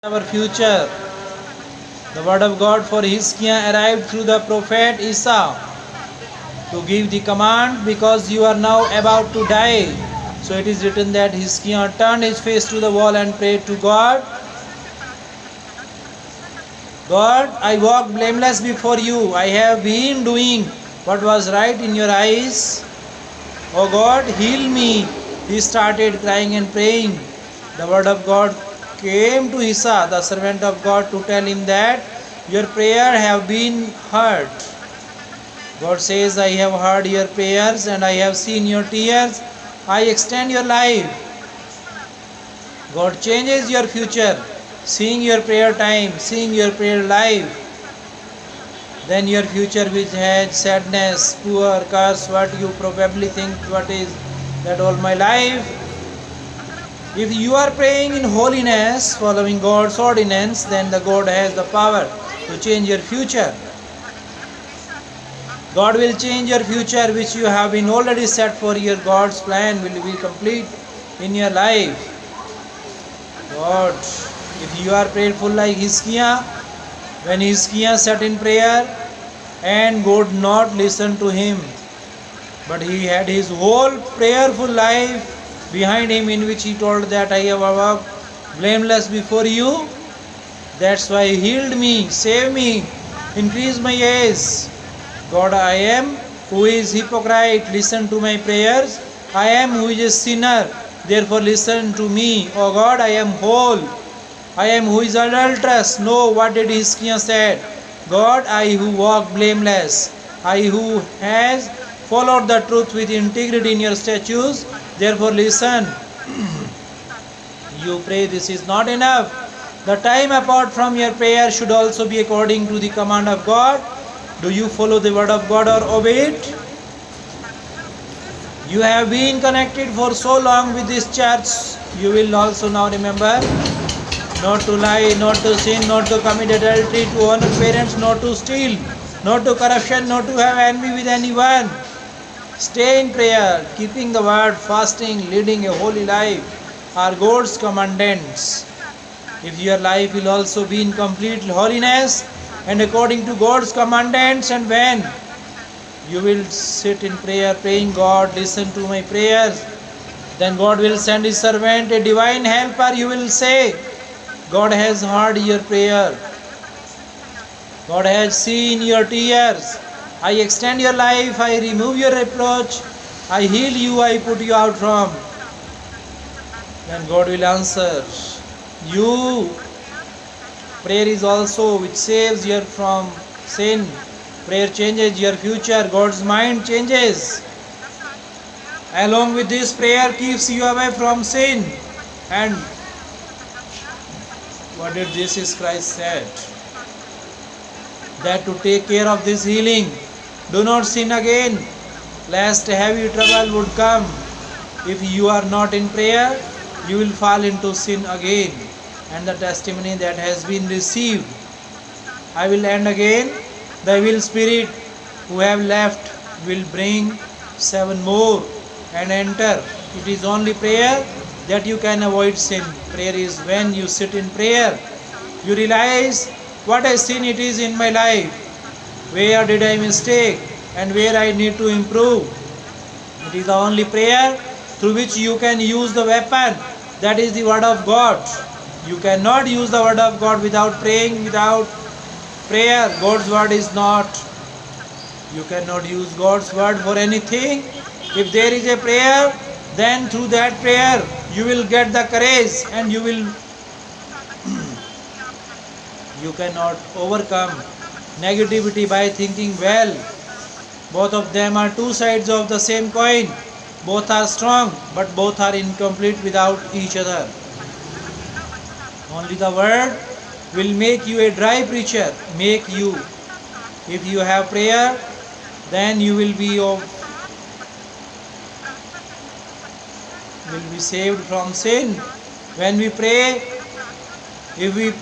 our future. The word of God for Hizkiah arrived through the prophet Isa to give the command because you are now about to die. So it is written that Hizkiah turned his face to the wall and prayed to God. God, I walk blameless before you. I have been doing what was right in your eyes. Oh God, heal me. He started crying and praying. The word of God came to Isa, the servant of God, to tell him that your prayer have been heard. God says, I have heard your prayers and I have seen your tears. I extend your life. God changes your future, seeing your prayer time, seeing your prayer life. Then your future which has sadness, poor, curse, what you probably think, what is that all my life. If you are praying in holiness, following God's ordinance, then the God has the power to change your future. God will change your future which you have been already set for your God's plan will be complete in your life. God, if you are prayerful like Hizkiah, when Hizkiah sat in prayer and God not listened to him, but he had his whole prayerful life behind him in which he told that I have walked blameless before you. That's why he healed me, save me, increase my age. God, I am who is hypocrite, listen to my prayers. I am who is a sinner, therefore listen to me. Oh God, I am whole. I am who is adulterous. No, what did Hizkiah said? God, I who walk blameless, I who has followed the truth with integrity in your statutes, therefore listen. You pray, this is not enough. The time apart from your prayer should also be according to the command of God. Do you follow the word of God or obey it? You have been connected for so long with this church, you will also now remember not to lie, not to sin, not to commit adultery, to honor parents, not to steal, not to corruption, not to have envy with anyone. Stay in prayer, keeping the word, fasting, leading a holy life are God's commandments. If your life will also be in complete holiness and according to God's commandments, and when you will sit in prayer praying, God, listen to my prayers, then God will send His servant, a divine helper. You will say, God has heard your prayer. God has seen your tears. I extend your life, I remove your reproach, I heal you, I put you out from. Then God will answer you. Prayer is also which saves you from sin. Prayer changes your future. God's mind changes. Along with this, prayer keeps you away from sin. And what did Jesus Christ said? That to take care of this healing, do not sin again, lest heavy trouble would come. If you are not in prayer, you will fall into sin again. And the testimony that has been received. I will end again. The evil spirit who have left will bring 7 more and enter. It is only prayer that you can avoid sin. Prayer is when you sit in prayer. You realize what a sin it is in my life. Where did I mistake and where I need to improve. It is the only prayer through which you can use the weapon. That is the word of God. You cannot use the word of God without praying, without prayer. God's word is not. You cannot use God's word for anything. If there is a prayer, then through that prayer you will get the courage and you cannot overcome negativity by thinking well. Both of them are two sides of the same coin. Both are strong, but both are incomplete without each other. Only the word will make you a dry preacher. If you have prayer, then you will be saved from sin. When we pray, if we